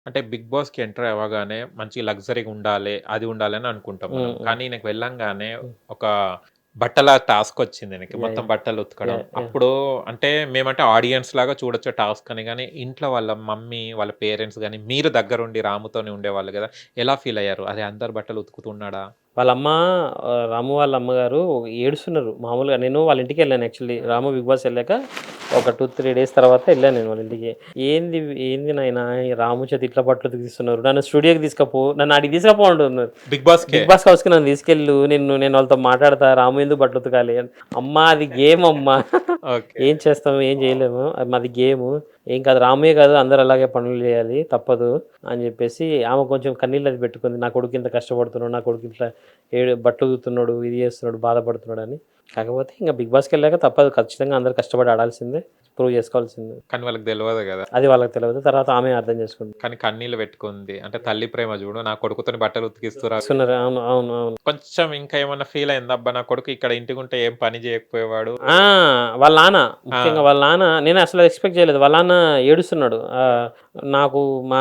అంటే 'బిగ్ బాస్‌కి' ఎంటర్ అవ్వగానే మంచి లగ్జరీగా ఉండాలి, అది ఉండాలని అనుకుంటాం మనం. హ్మ్. హ్మ్. కానీ ఈయనకి వెళ్ళంగానే హ్మ్. ఒక బట్టల టాస్క్ వచ్చింది ఈయనకి. యాహ్! మొత్తం యాహ్! బట్టలు ఉతకడం. యాహ్! యాహ్! అప్పుడు అంటే మేమంటే ఆడియన్స్ లాగా చూడొచ్చు టాస్క్ అని గాని, ఇంట్లో వాళ్ళ మమ్మీ, వాళ్ళ పేరెంట్స్ గాని, మీరు దగ్గరుండి రాముతోనే ఉండేవాళ్ళు గదా! ఎలా ఫీల్ అయ్యారు? అరే! అందరి బట్టలు ఉతుకుతున్నాడా? వాళ్ళమ్మ రాము వాళ్ళ అమ్మగారు ఏడుస్తున్నారు. మామూలుగా నేను వాళ్ళ ఇంటికెళ్ళాను యాక్చువల్లీ. రాము బిగ్ బాస్ ఎళ్ళాక ఒక 2, 3 డేస్ తర్వాత ఎళ్ళాను నేను వాళ్ళ ఇంటికి. "ఏంది ఏంది నాయనా ఈ రాము చేత ఇట్లా బట్టలు ఉతికిస్తున్నారు. నన్ను స్టూడియోకి తీసుకపో, నన్ను ఆడికి తీసుకపో" అంటున్నారు. 'బిగ్ బాస్‌కే'. బిగ్ బాస్ హౌస్‌కి నన్ను తీసుకెళ్ళు. నేను వాళ్ళతో మాట్లాడతా. రాము ఎందుకు బట్టలు ఉతకాలి అని. అమ్మా అది గేమ్ అమ్మా. ఓకే. ఏం చేస్తాం? ఏం చేయలేము. అది మాది గేము. ఏం కాదు రాముయే కాదు అందరూ అలాగే పనులు చేయాలి. తప్పదు అని చెప్పేసి ఆమె కొంచెం కన్నీళ్ళు అది పెట్టుకుంది. నా కొడుకు ఇంత కష్టపడుతున్నాడు. నా కొడుకు ఇట్లా బట్టలు ఉతుకుతున్నాడు, ఇది చేస్తున్నాడు, బాధపడుతున్నాడని. కాకపోతే ఇంక 'బిగ్ బాస్'కెళ్ళాక తప్పదు. ఖచ్చితంగా అందరూ కష్టపడి ఆడాల్సిందే. ప్రూవ్ చేసుకోవాల్సిందే. కానీ వాళ్ళకి తెలవదు గదా! అది వాళ్ళకి తెలవదు. తర్వాత ఆమె అర్థం చేసుకుంది. కానీ కన్నీళ్లు పెట్టుకుంది. అంటే తల్లి ప్రేమ జూడు, నా కొడుకుతోని బట్టలు ఉతికిస్తుర్రు అవి ఇస్తున్నారు. అవును. అవును. అవును. కొంచెం ఇంకా ఏమన్నా ఫీల్ అయిందా? అబ్బా! నా కొడుకు ఇక్కడ ఇంటికుంటే ఏం పని జేయకపోయేవాడు. ఆ! వాళ్ళ నాన్న, ముఖ్యంగా ఆ! వాళ్ళ నాన్న నేను అసలు ఎక్స్‌పెక్ట్ చేయలేదు. వాళ్ళ నాన్న ఏడుస్తున్నాడు. నాకు మా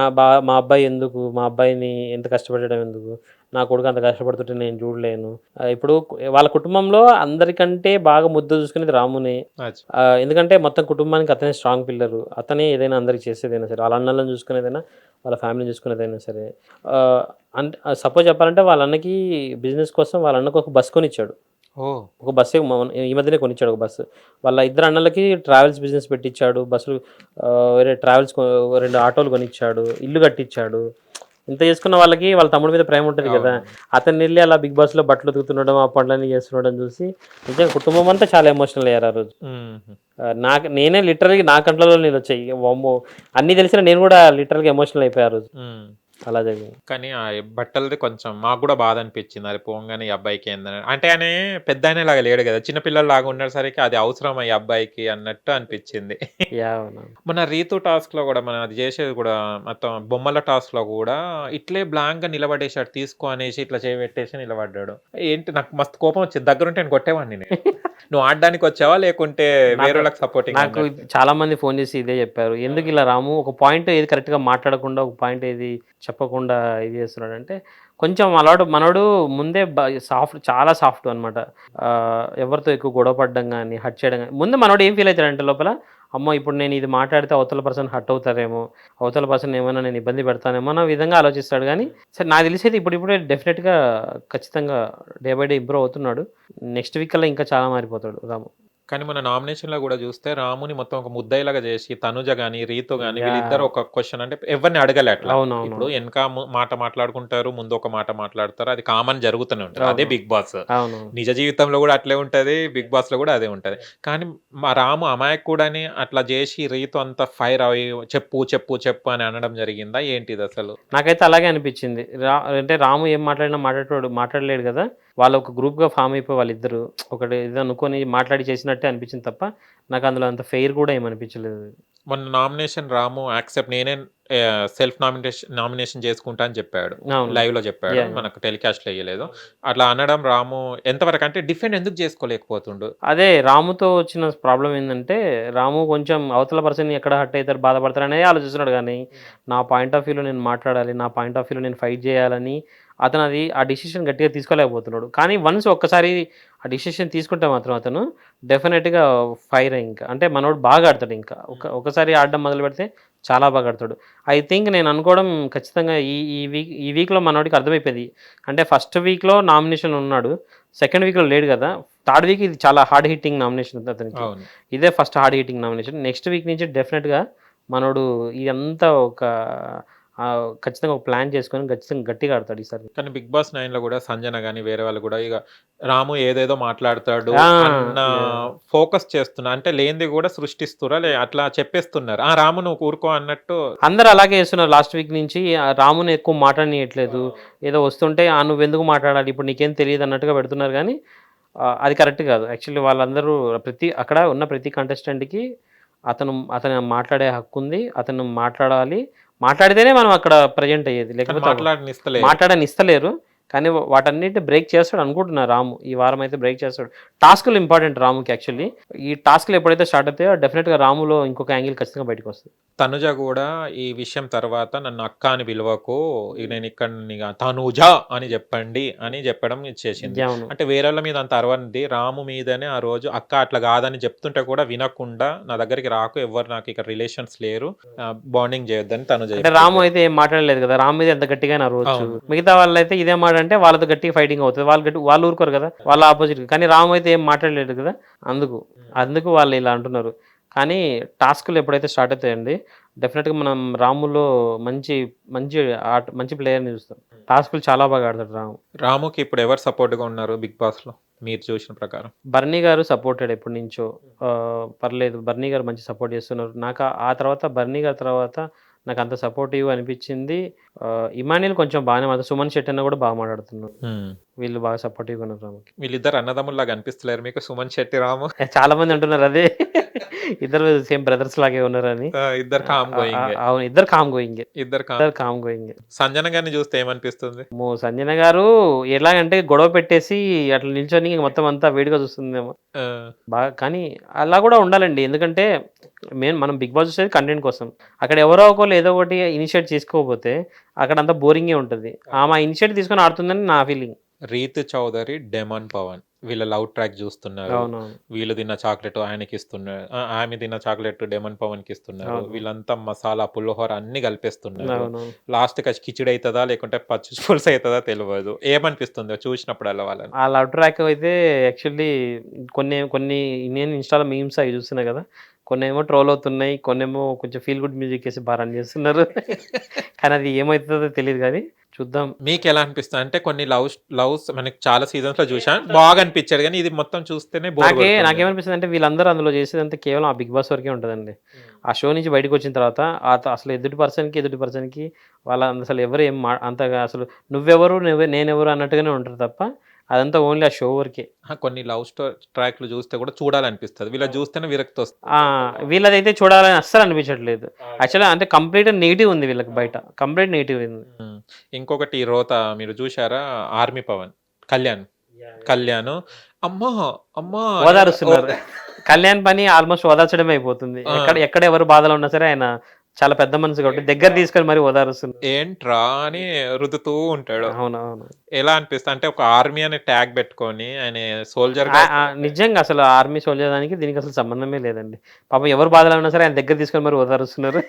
అబ్బాయి ఎందుకు? మా అబ్బాయిని ఎంత కష్టపెట్టడం ఎందుకు? నా కొడుకు అంత కష్టపడుతుంటే నేను చూడలేను. ఇప్పుడు వాళ్ళ కుటుంబంలో అందరికంటే బాగా ముద్ద చూసుకునేది రామునే. అచ్ ఎందుకంటే మొత్తం కుటుంబానికి అతనే స్ట్రాంగ్ పిల్లరు. అతనే ఏదైనా అందరికి చేసేదైనా సరే. వాళ్ళ అన్నలను చూసుకునేదైనా, వాళ్ళ ఫ్యామిలీని చూసుకునేదైనా సరే. ఆహ్, అంటే సపోజ్ చెప్పాలంటే వాళ్ళ అన్నకి బిజినెస్ కోసం వాళ్ళ అన్నకు ఒక బస్ కొనిచ్చాడు. ఓహ్! ఒక బస్సే ఈ మధ్యనే కొనిచ్చాడు ఒక బస్సు. వాళ్ళ ఇద్దరు అన్నలకి ట్రావెల్స్ బిజినెస్ పెట్టిచ్చాడు. బస్సులు వేరే ట్రావెల్స్ 2 ఆటోలు కొనిచ్చాడు. ఇల్లు కట్టిచ్చాడు. ఇంత చేసుకున్న వాళ్ళకి వాళ్ళ తమ్ముడి మీద ప్రేమ ఉంటది కదా! అవునవును. అతనెళ్లి అలా బిగ్ బాస్‌లో బట్టలు ఉతుకుతుండడం, ఆ పనులన్నీ చేస్తుండడం చూసి నిజంగా కుటుంబం అంతా చాలా ఎమోషనల్ అయ్యారు ఆ రోజు. హుహు. నేనే లిటరల్‌గా నా కంట్లలో నీళ్ళొచ్చాయి. వామ్మో! అన్నీ తెలిసినా నేను కూడా లిటరల్‌గా ఎమోషనల్ అయిపోయా ఆ రోజు. హ్మ్. అలా జరిగింది. కానీ ఆ బట్టలది కొంచెం మాకు గూడా బాధనిపిచ్చింది. అరే! పోంగానే ఈ అబ్బాయికి ఏందని. అంటే ఆయన పెద్దాయనలాగా లేడు గదా! చిన్న పిల్లోడిలాగా ఉండేసరికి అది అవసరమా ఈ అబ్బాయికి అన్నట్టు అనిపిచ్చింది. యాహ్! అవునవును. మొన్న 'రీతు' టాస్క్‌లో గూడా మనం అది జేసేది గూడా మొత్తం బొమ్మల టాస్క్‌లో గూడా ఇట్లే బ్లాంక్‌గా నిలబడేసాడు. తీసుకో అనేసి ఇట్లా చేయి పెట్టేసి నిలబడ్డాడు. ఏంటి నాకు మస్తు కోపం వచ్చింది. దగ్గరుంటే నేను కొట్టేవాడిని నేను. నువ్వు ఆడడానికొచ్చావా? లేకుంటే నాకు వేరోళ్ళకి సపోర్టింగ్ నాకు అన్నట్టు. చాలా మంది ఫోన్ చేసి ఇదే చెప్పారు. ఎందుకిలా రాము ఒక పాయింట్ ఏది కరెక్ట్‌గా మాట్లాడకుండా, ఒక పాయింట్ ఏది చెప్పకుండా ఇది చేస్తున్నాడంటే, కొంచెం మనోడు ముందే చాలా సాఫ్ట్ అనమాట. ఎవరితో ఎక్కువ గొడవ పడడం గాని, హర్ట్ చేయడం గాని ముందు మనోడు ఏం ఫీల్ అయితాడంటే లోపల, అమ్మో! ఇప్పుడు నేను ఇది మాట్లాడితే అవతల పర్సన్ హర్ట్ అవుతారేమో, అవతల పర్సన్ ఏమైనా నేను ఇబ్బంది పెడతానేమో అన్న విధంగా ఆలోచిస్తాడు గానీ, సరే నాకు తెలిసేది ఇప్పుడిప్పుడే డెఫినెట్‌గా ఖచ్చితంగా డే బై డే ఇంప్రూవ్ అవుతున్నాడు. నెక్స్ట్ వీక్ కల్లా ఇంకా చాలా మారిపోతాడు రాము. కానీ మన నామినేషన్‌లో గూడా జూస్తే రాముని మొత్తం ఒక ముద్దాయిలాగా జేసి, తనుజ గాని, రీతు గాని వీళ్ళిద్దరూ యాహ్! ఒక క్వెషన్ అంటే ఎవరిని అడగలే అట్లా. అవునవును. ఇప్పుడు ఎనక మాట మాట్లాడుకుంటారు. ముందు ఒక మాట మాట్లాడతారు. అది కామన్ జరుగుతూనే ఉంటది. అదే అవును. Bigg Boss. అవును. నిజ జీవితంలో గూడా అట్లే ఉంటది. బిగ్ బాస్‌లో గూడా అదే ఉంటది. కానీ మా రాము అమాయకుడని అట్లా జేసి రీతు అంత ఫైర్ అయ్యి చెప్పు, చెప్పు, చెప్పు అని అనడం జరిగిందా? ఏంటిదసలు? నాకైతే అలాగే అనిపిచ్చింది. అంటే రాము ఏం మాట్లాడినా మాట్లాడలేడు గదా! వాళ్ళు ఒక గ్రూప్‌గా ఫార్మ్ అయిపోయి వాళ్ళిద్దరు ఒకటి ఇది అనుకోని మాట్లాడి చేసినట్టే అనిపిచ్చింది తప్ప, నాకు అందులో అంత ఫెయిర్ గూడా ఏమి అనిపిచ్చలేదు. మొన్న నామినేషన్ రాము యాక్సెప్ట్ నేనే సెల్ఫ్ నామినేషన్ చేసుకుంటా అని చెప్పాడు. అవును. లైవ్‌లో చెప్పాడు. యాహ్! యాహ్! మనకు టెలికాస్ట్‌లో ఎయలేదు. అట్లా అనడం రాము ఎంతవరకు అంటే డిఫెండ్ ఎందుకు చేసుకోలేకపోతుండు? అదే రాముతో వచ్చిన ప్రాబ్లమ్ ఏందంటే, రాము కొంచెం అవతల పర్సన్ ఎక్కడ హర్ట్ అయితారు, బాధపడతారనే ఆలోచిస్తున్నాడు గానీ, నా పాయింట్ ఆఫ్ వ్యూలో నేను మాట్లాడాలి, నా పాయింట్ ఆఫ్ వ్యూలో నేను ఫైట్ జేయాలని ఆ డెసిషన్ గట్టిగా తీసుకోలేకపోతున్నాడు. కానీ వన్స్ ఒక్కసారి ఆ డెసిషన్ తీసుకుంటే మాత్రం అతను డెఫినెట్‌గా ఫైరే ఇంక. అంటే మనోడు బాగా ఆడతాడింక. ఒకసారి ఆడడం మొదలుపెడితే చాలా బాగా ఆడతాడు. ఐ థింక్ నేను అనుకోవడం ఖచ్చితంగా ఈ వీక్‌లో మనోడికి అర్థమైపోయింది. అంటే ఫస్ట్ వీక్‌లో నామినేషన్ ఉన్నాడు. సెకండ్ వీక్‌లో లేడు గదా! థర్డ్ వీక్ ఇది చాలా హార్డ్ హిట్టింగ్ నామినేషన్ అతనికి. అవును. ఇదే first hard hitting nomination. Next week నుంచి డెఫినిట్‌గా మనోడు ఇదంతా ఖచ్చితంగా ఒక ప్లాన్ చేసుకొని ఖచ్చితంగా గట్టిగా ఆడతాడు ఈసారి. కానీ 'బిగ్ బాస్ 9'లో గూడా సంజన గాని, వేరే వాళ్ళు గూడా ఇగ రాము ఏదేదో మాట్లాడతాడు ఆ! అన్న యాహ్! ఫోకస్ చేస్తున్నా. అంటే లేనిది గూడా సృష్టిస్తుర్రా? అట్లా చెప్పేస్తున్నారు. ఆ! రాము నువ్వు ఊరుకో అన్నట్టు అందరూ అలాగే చేస్తున్నారు లాస్ట్ వీక్ నుంచి. రాముని ఎక్కువ మాట్లాడనీయట్లేదు. ఏదో వస్తుంటే "నువ్వెందుకు మాట్లాడాలి? ఇప్పుడు నీకేం తెలీదు" అన్నట్టుగా పెడుతున్నారు గానీ, అది కరెక్ట్ కాదు. యాక్చువల్లీ వాళ్ళందరూ అక్కడ ఉన్న ప్రతి కంటెస్టెంట్‌కి అతను మాట్లాడే హక్కుంది. అతను మాట్లాడాలి. మాట్లాడితేనే మనం అక్కడ ప్రెజెంట్ అయ్యేది. కానీ లేకపోతే మాట్లాడనిస్తలేరు. మాట్లాడనిస్తలేరు. కానీ వాటన్నిటిని బ్రేక్ చేస్తాడు అనుకుంటున్నా రాము. ఈ వారం అయితే బ్రేక్ చేస్తాడు. టాస్క్లు ఇంపార్టెంట్ రాముకి యాక్చువల్లీ. ఈ టాస్క్లు ఎప్పుడైతే స్టార్ట్ అవుతాయో డెఫినెట్గా రాములో ఇంకొక యాంగిల్ ఖచ్చితంగా బయటకు వస్తుంది. తనుజ కూడా ఈ విషయం తర్వాత నన్ను అక్క అని పిలవకు, నేను ఇక్కడ తనుజ అని చెప్పండి అని చెప్పడం ఇచ్చేసింది. అవును. అంటే వేరేళ్ళ మీద అంత అరవంది, రాము మీదనే ఆ రోజు అక్క అట్లా కాదని చెప్తుంటే కూడా వినకుండా నా దగ్గరికి రాకు, ఎవరు నాకు ఇక్కడ రిలేషన్స్ లేరు, బాండింగ్ చేయొద్దని తనుజ అంటే రాము అయితే ఏం మాట్లాడలేదు కదా, రాము మీద ఎంత గట్టిగా అరవచ్చు. అవును. మిగతా వాళ్ళు అయితే ఇదే మాట అంటే వాళ్ళతో గట్టిగా ఫైటింగ్ అవుతుంది, వాళ్ళు ఊరుకోరు కదా, వాళ్ళ ఆపోజిట్. కానీ రాము అయితే ఏం మాట్లాడలేదు కదా, అందుకు వాళ్ళు ఇలా అంటున్నారు. కానీ టాస్క్లు ఎప్పుడైతే స్టార్ట్ అవుతాయండి డెఫినెట్గా మనం రాములో మంచి ప్లేయర్ని చూస్తాం. టాస్క్లు చాలా బాగా ఆడతాడు రాము. రాముకి ఇప్పుడు ఎవరు సపోర్ట్గా ఉన్నారు బిగ్ బాస్ లో మీరు చూసిన ప్రకారం? బర్నీ గారు సపోర్టెడ్ ఎప్పటి నుంచో, పర్లేదు బర్నీ గారు మంచి సపోర్ట్ చేస్తున్నారు. నాకు ఆ తర్వాత బర్నీ గారి తర్వాత నాకు అంత సపోర్టివ్ అనిపించింది ఇమాన్యుల్ కొంచెం బాగానే మాట్లాడు, సుమన్ శెట్టి అన్న కూడా బాగా మాట్లాడుతున్నారు. వీళ్ళు బాగా సపోర్టివ్గా ఉన్నారు రాముకి. వీళ్ళిద్దరు అన్నదమ్ముల్లాగా అనిపిస్తలేరు మీకు, సుమన్ శెట్టి రాము? చాలా మంది అంటున్నారు అదే, ఇద్దరు సేమ్ బ్రదర్స్ లాగే ఉన్నారని. ఇద్దరు కామ్ గోయింగ్. అవును, ఇద్దరు కామ్ గోయింగ్. సంజన గారిని చూస్తే ఏమనిపిస్తుంది? సంజన గారు ఎలాగంటే గొడవ పెట్టేసి అట్లా నిల్చొని మొత్తం అంతా వేడిగా చూస్తుందేమో బాగా. కానీ అలా కూడా ఉండాలండి, ఎందుకంటే మనం బిగ్ బాస్ చూసేది కంటెంట్ కోసం. అక్కడ ఎవరో ఒకరు ఏదో ఒకటి ఇనిషియేట్ చేసుకోకపోతే అక్కడ అంతా బోరింగే ఉంటుంది. ఆమె ఇనిషియేట్ తీసుకొని ఆడుతుందని నా ఫీలింగ్. రీతు చౌదరి, డెమన్ పవన్ వీళ్ళ లవ్ ట్రాక్ చూస్తున్నారు. వీళ్ళు తిన్న చాక్లెట్ ఆయనకి ఇస్తున్నారు, ఆమె తిన్న చాక్లెట్ డెమన్ పవన్ కి ఇస్తున్నారు. వీళ్ళంతా మసాలా పులిహోర అన్ని కలిపేస్తున్నారు. లాస్ట్ కి కిచిడి అవుతుందా లేకుంటే పచ్చి పులుసు అవుతుందా తెలియదు. ఏమనిపిస్తుందో చూసినప్పుడు అలా వాళ్ళని? ఆ లవ్ ట్రాక్ అయితే యాక్చువల్లీ కొన్ని నేను ఇన్స్టాలో మీమ్స్ అవి చూస్తున్నా కదా, కొన్ని ఏమో ట్రోల్ అవుతున్నాయి, కొన్ని ఏమో కొంచెం ఫీల్ గుడ్ మ్యూజిక్ వేసి బాగా రన్ చేస్తున్నారు. కానీ అది ఏమవుతుందో తెలియదు, కానీ చూద్దాం. మీకు ఎలా అనిపిస్తుంది అంటే కొన్ని లవ్స్ మనకి చాలా సీజన్స్ లో చూసాను, బాగా అనిపించాడు, కానీ ఇది మొత్తం చూస్తేనే నాకేమనిపిస్తుంది అంటే వీళ్ళందరూ అందులో చేసేదంతా కేవలం ఆ బిగ్ బాస్ వరకే ఉంటుందండి. ఆ షో నుంచి బయటకు వచ్చిన తర్వాత అసలు ఎదుటి పర్సన్కి వాళ్ళ అసలు ఎవరు అంతగా అసలు నువ్వెవరు నేనెవరు అన్నట్టుగానే ఉంటారు తప్ప అదంతా ఓన్లీ ఆ షో వరకే. కొన్ని లవ్ ట్రాక్లు చూస్తే కూడా చూడాలనిపిస్తుంది, వీళ్ళ చూస్తేనే విరక్తి వస్తుంది. వీళ్ళదైతే చూడాలని అస్సలు అనిపించట్లేదు యాక్చువల్గా. అంటే కంప్లీట్ నెగిటివ్ ఉంది వీళ్ళకి, బయట కంప్లీట్ నెగిటివ్ ఉంది. ఇంకొకటి రోత మీరు చూసారా, ఆర్మీ పవన్ కళ్యాణ్ అమ్మా ఓదారుస్తున్నారు. కళ్యాణ్ పని ఆల్మోస్ట్ ఓదార్చడమే అయిపోతుంది. ఎక్కడ ఎవరు బాధలు ఉన్నా సరే ఆయన చాలా పెద్ద మనసు కాబట్టి దగ్గర తీసుకొని మరి ఓదారుస్తుంది. ఏంట్రా అని రుదుతూ ఉంటాడు. అవునవును. ఎలా అనిపిస్తుంది అంటే ఒక ఆర్మీ అనే ట్యాగ్ పెట్టుకొని ఆయన సోల్జర్. నిజంగా అసలు ఆర్మీ సోల్జర్ దానికి దీనికి అసలు సంబంధమే లేదండి. పాపం ఎవరు బాధలు ఉన్నా సరే ఆయన దగ్గర తీసుకొని మరి ఓదారుస్తున్నారు.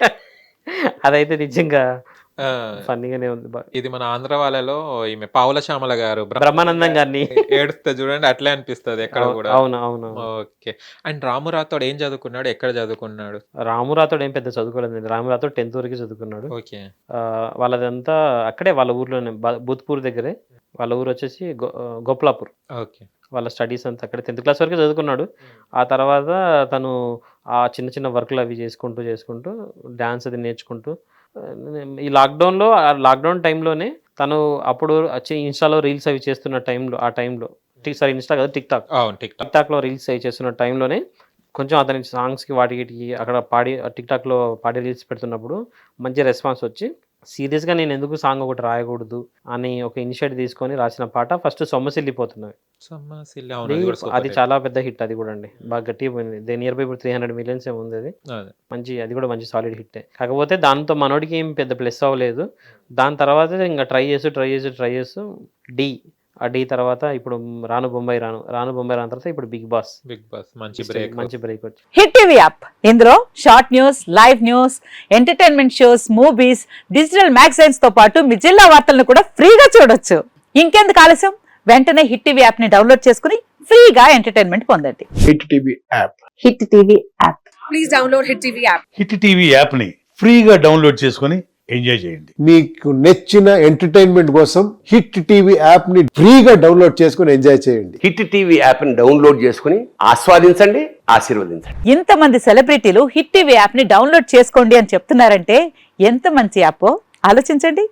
అదైతే నిజంగా ఫన్నీగానే ఉంది. ఇది మన ఆంధ్ర వాళ్ళలో ఈమె పావుల శ్యామల గారు బ్రహ్మానందం గారిని ఏడుస్తే చూడండి, అట్లే అనిపిస్తుంది ఎక్కడ కూడా. అవును. ఓకే. అండ్ రాము రాథోడ్ ఏం చదువుకున్నాడు, ఎక్కడ చదువుకున్నాడు? రాము రాథోడ్ ఏం పెద్ద చదువుకోలేదు. రాము రాథోడ్ 10th వరకు చదువుకున్నాడు. ఓకే. వాళ్ళదంతా అక్కడే వాళ్ళ ఊర్లోనే, భూత్పూర్ దగ్గరే. వాళ్ళ ఊరు వచ్చేసి గోప్లాపూర్. ఓకే. వాళ్ళ స్టడీస్ అంతా అక్కడ 10th క్లాస్ వరకు చదువుకున్నాడు. ఆ తర్వాత తను ఆ చిన్న వర్క్లు అవి చేసుకుంటూ డ్యాన్స్ అది నేర్చుకుంటూ ఈ లాక్డౌన్ టైంలోనే తను అప్పుడు ఇన్స్టాలో రీల్స్ అవి చేస్తున్న టైంలో ఇన్స్టా కదా టిక్టాక్లో రీల్స్ అవి చేస్తున్న టైంలోనే కొంచెం అతని సాంగ్స్కి వాటికి అక్కడ టిక్టాక్లో పాడి రీల్స్ పెడుతున్నప్పుడు మంచి రెస్పాన్స్ వచ్చి సీరియస్గా నేను ఎందుకు సాంగ్ ఒకటి రాయకూడదు అని ఒక ఇనిషియేటివ్ తీసుకొని రాసిన పాట ఫస్ట్ సొమ్మసిల్లిపోతున్నది. అది చాలా పెద్ద హిట్, అది కూడా అండి బాగా గట్టిగా పోయింది. నియర్ బై ఇప్పుడు 300 millions ఏమో ఉంది. అది కూడా మంచి సాలిడ్ హిట్టే. కాకపోతే దాంతో మనోడికి ఏం పెద్ద ప్లస్ అవ్వలేదు. దాని తర్వాత ఇంకా ట్రై చేస్తూ ఆ డి తర్వాత ఇప్పుడు రాను బొంబాయి రాను తర్వాత ఇప్పుడు బిగ్ బాస్ మంచి బ్రేక్ వచ్చి హిట్ టీవీ యాప్. ఇందులో short news, live news, entertainment shows, movies, digital magazines తో పాటు మీ జిల్లా వార్తలను కూడా ఫ్రీగా చూడొచ్చు. ఇంకెందుకు ఆలస్యం, వెంటనే హిట్ టీవీ యాప్ ని డౌన్లోడ్ చేసుకుని ఫ్రీగా ఎంటర్టైన్మెంట్ పొందండి. Hit TV app. Hit TV app. Please download hit TV app. Hit TV app ని ఫ్రీగా డౌన్లోడ్ చేసుకుని ఎంజాయ్ చేయండి. మీకు నచ్చిన ఎంటర్టైన్మెంట్ కోసం హిట్ టీవీ యాప్ ని ఫ్రీగా డౌన్లోడ్ చేసుకుని ఎంజాయ్ చేయండి. హిట్ టీవీ యాప్ ని డౌన్లోడ్ చేసుకుని ఆస్వాదించండి, ఆశీర్వదించండి. ఇంతమంది సెలబ్రిటీలు హిట్ టీవీ యాప్ ని డౌన్లోడ్ చేసుకోండి అని చెప్తున్నారంటే ఎంత మంచి యాప్ ఆలోచించండి.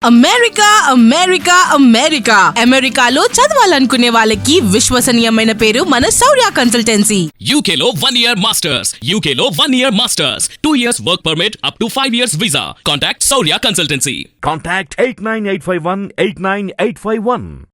అమెరికా అమెరికా అమెరికా అమెరికాలో చదవాలనుకునే వాళ్ళకి విశ్వసనీయమైన పేరు మన శౌర్య కన్సల్టెన్సీ. UK లో 1 year masters. UK లో 1 year masters. 2 years work permit up to 5 years visa. Contact Saurya Consultancy. Contact 89851 89851.